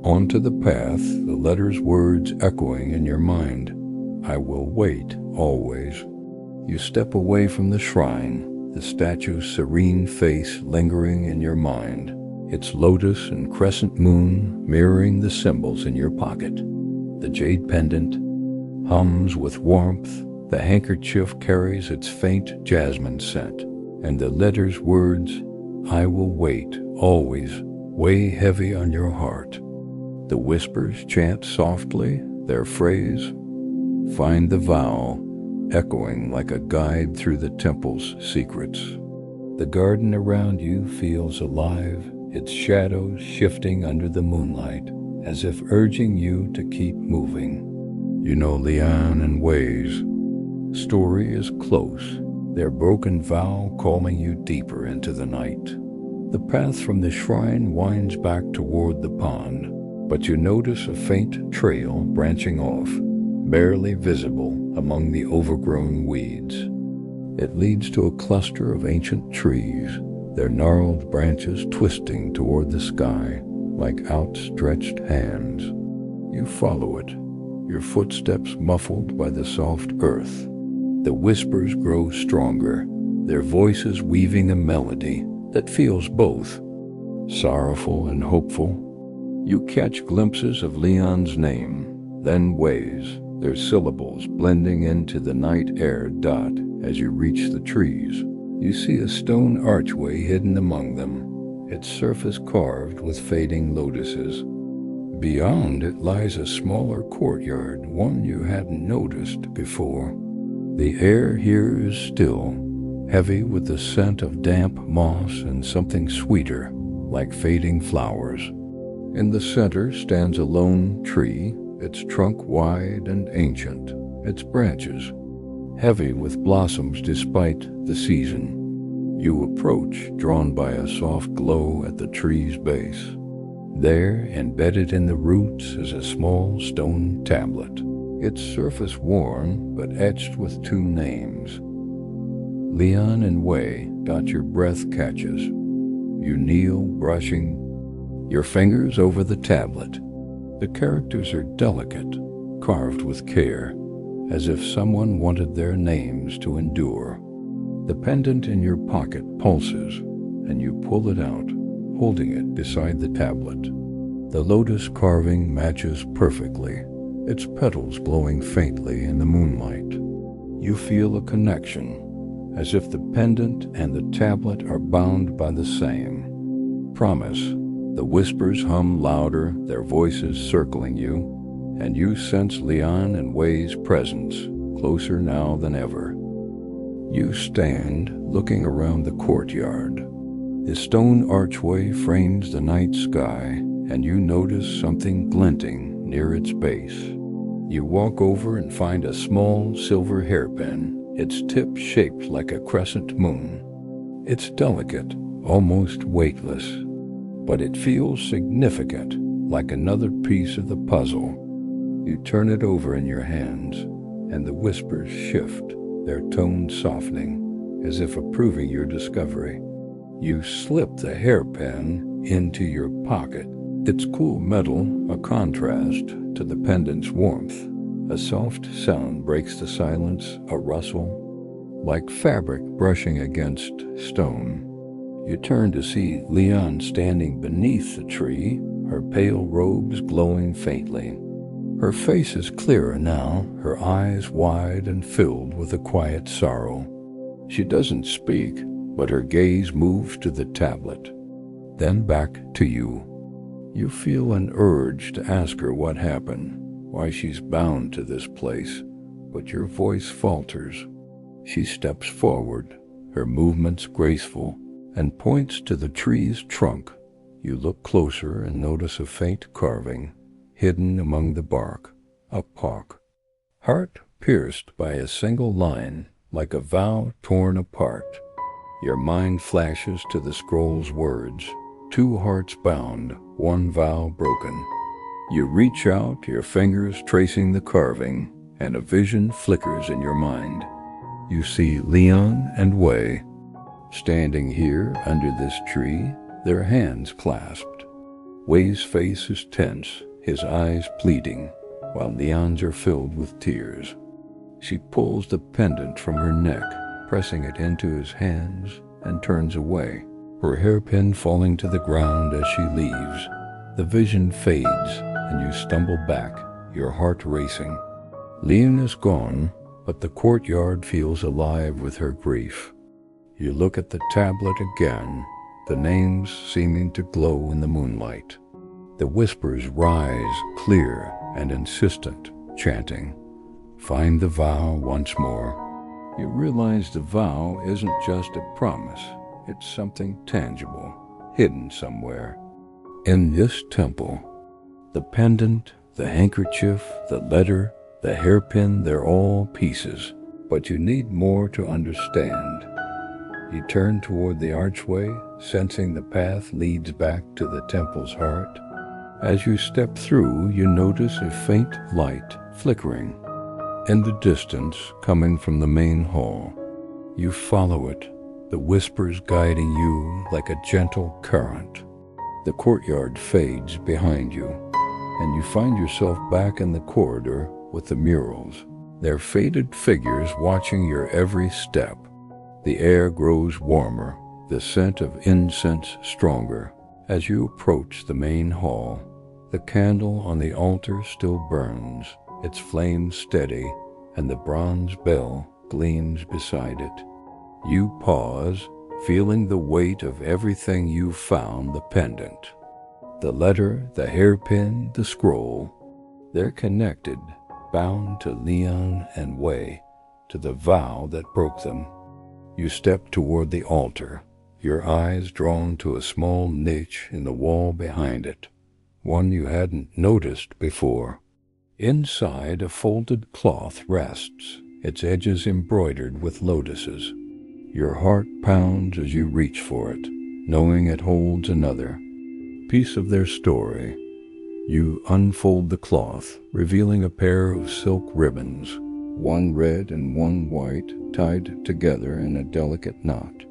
onto the path, the letter's words echoing in your mind. I will wait, always. You step away from the shrine, the statue's serene face lingering in your mind, its lotus and crescent moon mirroring the symbols in your pocket. The jade pendant, hums with warmth. The handkerchief carries its faint jasmine scent, and the letter's words, "I will wait," always weigh heavy on your heart. The whispers chant softly their phrase, "Find the vow," echoing like a guide through the temple's secrets. The garden around you feels alive, its shadows shifting under the moonlight, as if urging you to keep moving. You know Lian and Wei's story is close, their broken vow calling you deeper into the night. The path from the shrine winds back toward the pond, but you notice a faint trail branching off, barely visible among the overgrown weeds. It leads to a cluster of ancient trees, their gnarled branches twisting toward the sky like outstretched hands. You follow it, your footsteps muffled by the soft earth. The whispers grow stronger, their voices weaving a melody that feels both sorrowful and hopeful. You catch glimpses of Leon's name, then Wei's, their syllables blending into the night air. As you reach the trees, you see a stone archway hidden among them, its surface carved with fading lotuses. Beyond it lies a smaller courtyard, one you hadn't noticed before. The air here is still, heavy with the scent of damp moss and something sweeter, like fading flowers. In the center stands a lone tree, its trunk wide and ancient, its branches heavy with blossoms despite the season. You approach, drawn by a soft glow at the tree's base. There, embedded in the roots, is a small stone tablet, its surface worn but etched with two names. Leon and Wei. Your breath catches. You kneel, brushing your fingers over the tablet. The characters are delicate, carved with care, as if someone wanted their names to endure. The pendant in your pocket pulses, and you pull it out, holding it beside the tablet. The lotus carving matches perfectly, its petals glowing faintly in the moonlight. You feel a connection, as if the pendant and the tablet are bound by the same promise. The whispers hum louder, their voices circling you, and you sense Leon and Wei's presence, closer now than ever. You stand, looking around the courtyard. The stone archway frames the night sky, and you notice something glinting near its base. You walk over and find a small silver hairpin, its tip shaped like a crescent moon. It's delicate, almost weightless, but it feels significant, like another piece of the puzzle. You turn it over in your hands, and the whispers shift, their tone softening, as if approving your discovery. You slip the hairpin into your pocket, its cool metal a contrast to the pendant's warmth. A soft sound breaks the silence, a rustle, like fabric brushing against stone. You turn to see Leon standing beneath the tree, her pale robes glowing faintly. Her face is clearer now, her eyes wide and filled with a quiet sorrow. She doesn't speak, but her gaze moves to the tablet, then back to you. You feel an urge to ask her what happened, why she's bound to this place, but your voice falters. She steps forward, her movements graceful, and points to the tree's trunk. You look closer and notice a faint carving, hidden among the bark, a hawk, heart pierced by a single line, like a vow torn apart. Your mind flashes to the scroll's words, two hearts bound, one vow broken. You reach out, your fingers tracing the carving, and a vision flickers in your mind. You see Leon and Wei, standing here under this tree, their hands clasped. Wei's face is tense, his eyes pleading, while Leon's are filled with tears. She pulls the pendant from her neck, pressing it into his hands, and turns away, her hairpin falling to the ground as she leaves. The vision fades, and you stumble back, your heart racing. Lian is gone, but the courtyard feels alive with her grief. You look at the tablet again, the names seeming to glow in the moonlight. The whispers rise clear and insistent, chanting, "Find the vow once more." You realize the vow isn't just a promise, it's something tangible, hidden somewhere. In this temple, the pendant, the handkerchief, the letter, the hairpin, they're all pieces, but you need more to understand. You turn toward the archway, sensing the path leads back to the temple's heart. As you step through, you notice a faint light flickering in the distance coming from the main hall. You follow it, the whispers guiding you like a gentle current. The courtyard fades behind you, and you find yourself back in the corridor with the murals, their faded figures watching your every step. The air grows warmer, the scent of incense stronger. As you approach the main hall, the candle on the altar still burns, its flame steady, and the bronze bell gleams beside it. You pause, feeling the weight of everything you've found: the pendant, the letter, the hairpin, the scroll. They're connected, bound to Lian and Wei, to the vow that broke them. You step toward the altar, your eyes drawn to a small niche in the wall behind it, one you hadn't noticed before. Inside, a folded cloth rests, its edges embroidered with lotuses. Your heart pounds as you reach for it, knowing it holds another piece of their story. You unfold the cloth, revealing a pair of silk ribbons, one red and one white, tied together in a delicate knot.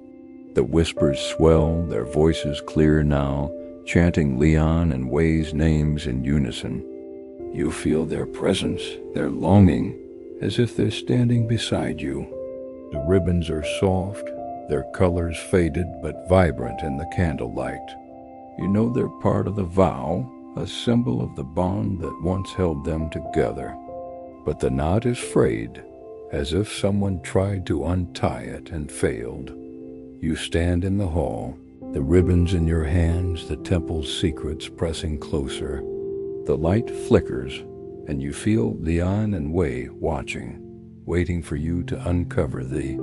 The whispers swell, their voices clear now, chanting Lian and Wei's names in unison. You feel their presence, their longing, as if they're standing beside you. The ribbons are soft, their colors faded but vibrant in the candlelight. You know they're part of the vow, a symbol of the bond that once held them together. But the knot is frayed, as if someone tried to untie it and failed. You stand in the hall, the ribbons in your hands, the temple's secrets pressing closer. The light flickers, and you feel Lian and Wei watching, waiting for you to uncover the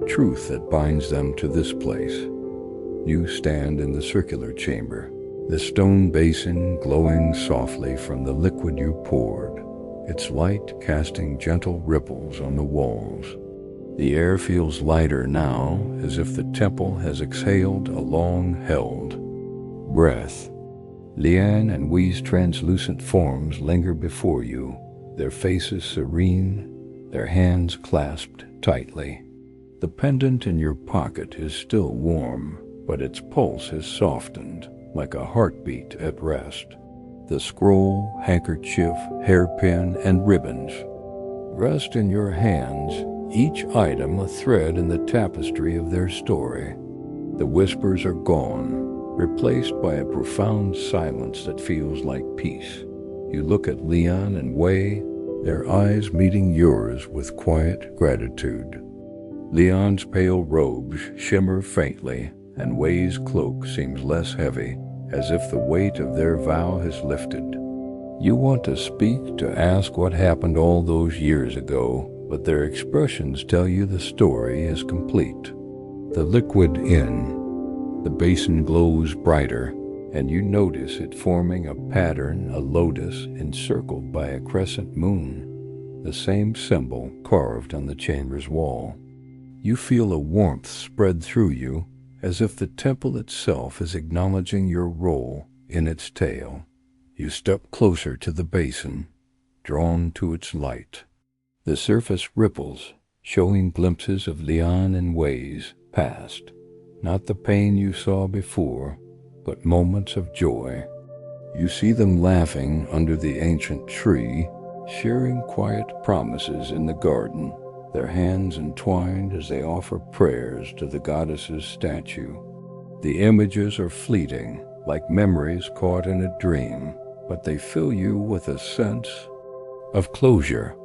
truth that binds them to this place. You stand in the circular chamber, the stone basin glowing softly from the liquid you poured, its light casting gentle ripples on the walls. The air feels lighter now, as if the temple has exhaled a long-held breath. Lian and Wei's translucent forms linger before you, their faces serene, their hands clasped tightly. The pendant in your pocket is still warm, but its pulse has softened, like a heartbeat at rest. The scroll, handkerchief, hairpin, and ribbons rest in your hands, each item a thread in the tapestry of their story. The whispers are gone, replaced by a profound silence that feels like peace. You look at Lian and Wei, their eyes meeting yours with quiet gratitude. Lian's pale robes shimmer faintly, and Wei's cloak seems less heavy, as if the weight of their vow has lifted. You want to speak, to ask what happened all those years ago, but their expressions tell you the story is complete. The liquid in the basin glows brighter, and you notice it forming a pattern, a lotus encircled by a crescent moon, the same symbol carved on the chamber's wall. You feel a warmth spread through you, as if the temple itself is acknowledging your role in its tale. You step closer to the basin, drawn to its light. The surface ripples, showing glimpses of Lian and Wei's past. Not the pain you saw before, but moments of joy. You see them laughing under the ancient tree, sharing quiet promises in the garden, their hands entwined as they offer prayers to the goddess's statue. The images are fleeting, like memories caught in a dream, but they fill you with a sense of closure.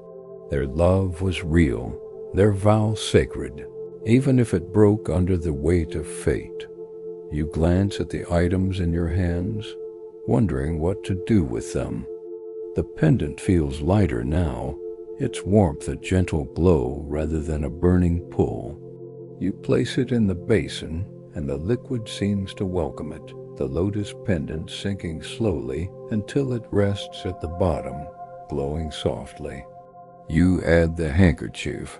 Their love was real, their vow sacred, even if it broke under the weight of fate. You glance at the items in your hands, wondering what to do with them. The pendant feels lighter now, its warmth a gentle glow rather than a burning pull. You place it in the basin, and the liquid seems to welcome it, the lotus pendant sinking slowly until it rests at the bottom, glowing softly. You add the handkerchief,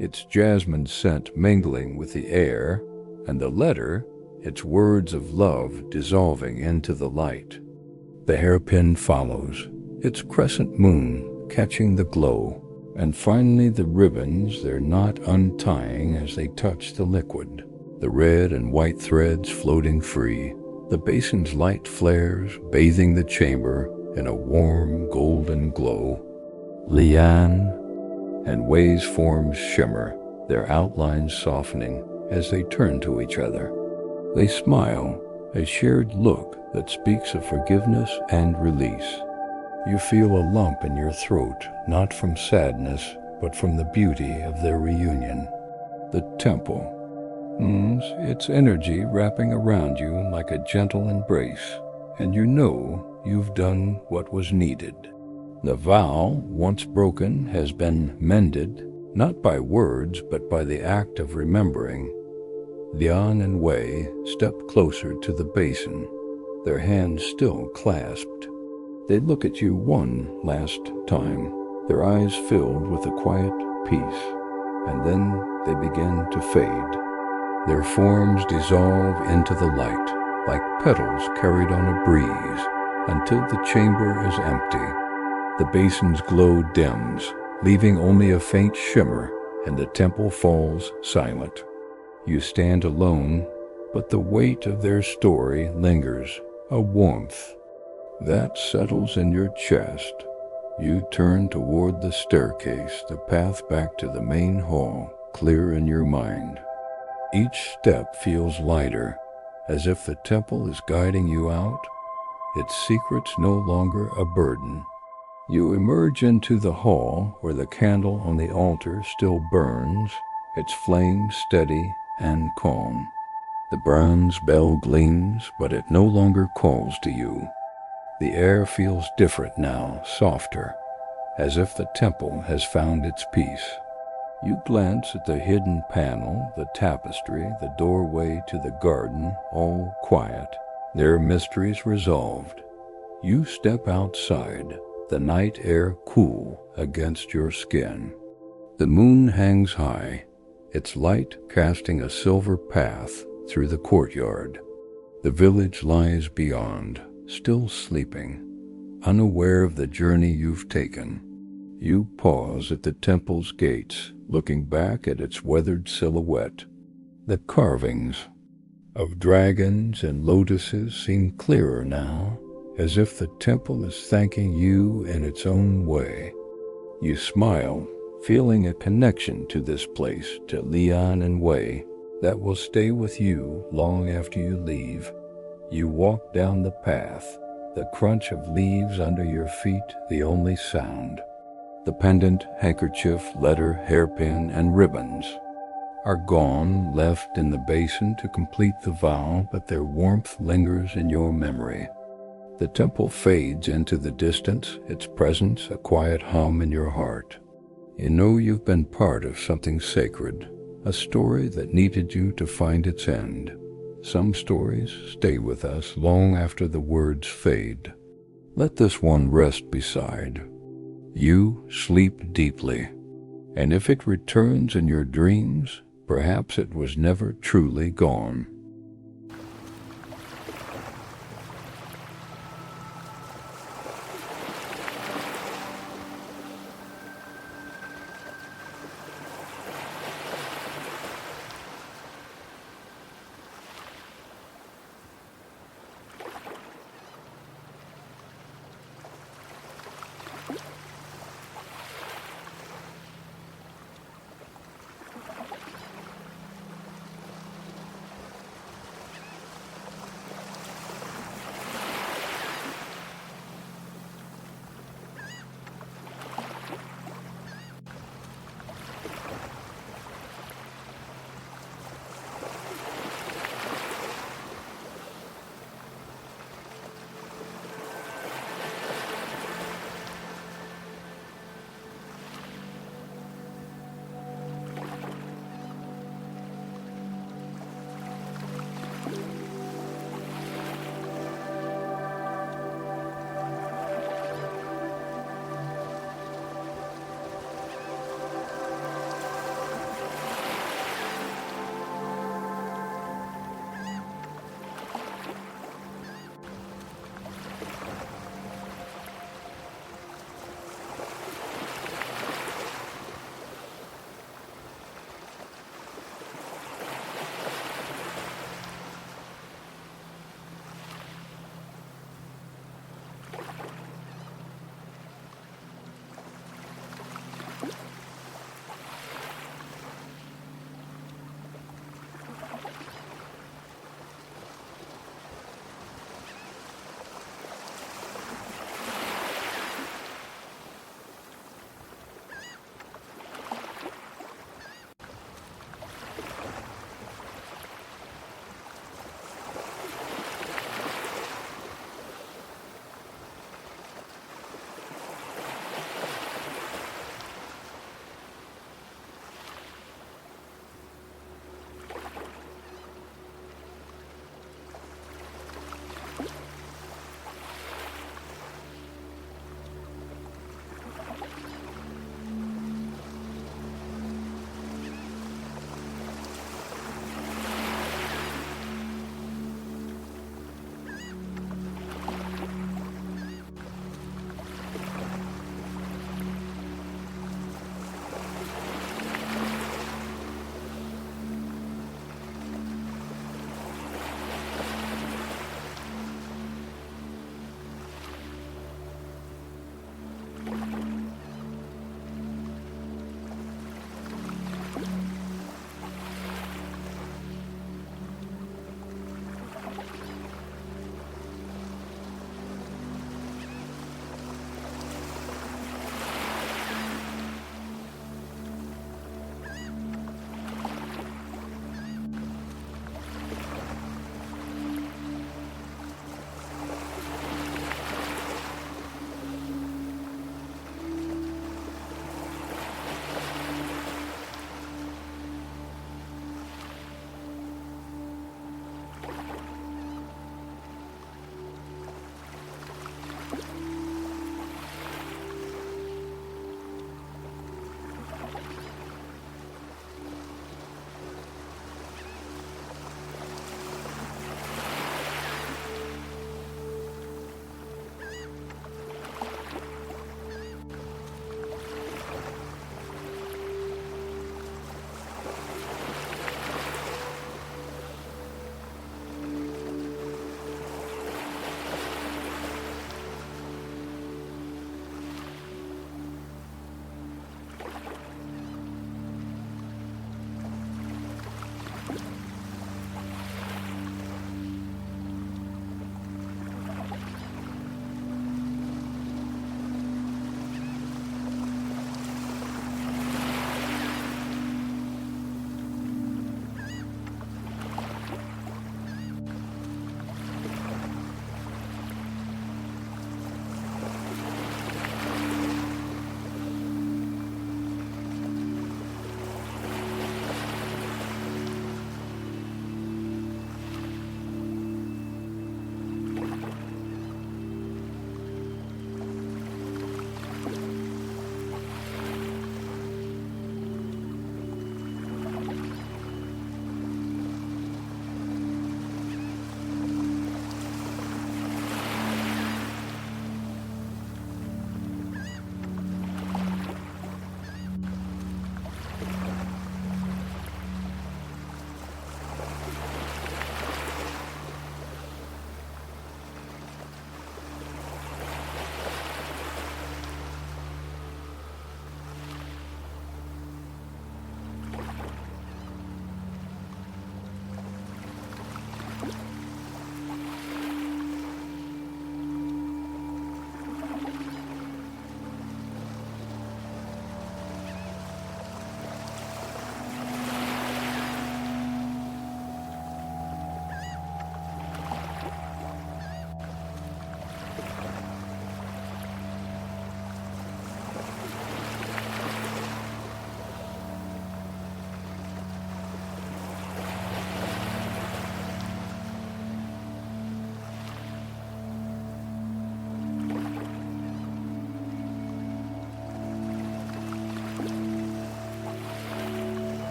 its jasmine scent mingling with the air, and the letter, its words of love dissolving into the light. The hairpin follows, its crescent moon catching the glow, and finally the ribbons, their knot untying as they touch the liquid, the red and white threads floating free. The basin's light flares, bathing the chamber in a warm golden glow. Lian and Wei's forms shimmer, their outlines softening as they turn to each other. They smile, a shared look that speaks of forgiveness and release. You feel a lump in your throat, not from sadness, but from the beauty of their reunion. The temple. Its energy wrapping around you like a gentle embrace, and you know you've done what was needed. The vow, once broken, has been mended, not by words, but by the act of remembering. Lian and Wei step closer to the basin, their hands still clasped. They look at you one last time, their eyes filled with a quiet peace, and then they begin to fade. Their forms dissolve into the light, like petals carried on a breeze, until the chamber is empty. The basin's glow dims, leaving only a faint shimmer, and the temple falls silent. You stand alone, but the weight of their story lingers, a warmth that settles in your chest. You turn toward the staircase, the path back to the main hall, clear in your mind. Each step feels lighter, as if the temple is guiding you out, its secrets no longer a burden. You emerge into the hall where the candle on the altar still burns, its flame steady and calm. The bronze bell gleams, but it no longer calls to you. The air feels different now, softer, as if the temple has found its peace. You glance at the hidden panel, the tapestry, the doorway to the garden, all quiet, their mysteries resolved. You step outside, the night air cool against your skin. The moon hangs high, its light casting a silver path through the courtyard. The village lies beyond, still sleeping, unaware of the journey you've taken. You pause at the temple's gates, looking back at its weathered silhouette. The carvings of dragons and lotuses seem clearer now, as if the temple is thanking you in its own way. You smile, feeling a connection to this place, to Lian and Wei, that will stay with you long after you leave. You walk down the path, the crunch of leaves under your feet the only sound. The pendant, handkerchief, letter, hairpin, and ribbons are gone, left in the basin to complete the vow, but their warmth lingers in your memory. The temple fades into the distance, its presence a quiet hum in your heart. You know you've been part of something sacred, a story that needed you to find its end. Some stories stay with us long after the words fade. Let this one rest beside. You sleep deeply, and if it returns in your dreams, perhaps it was never truly gone.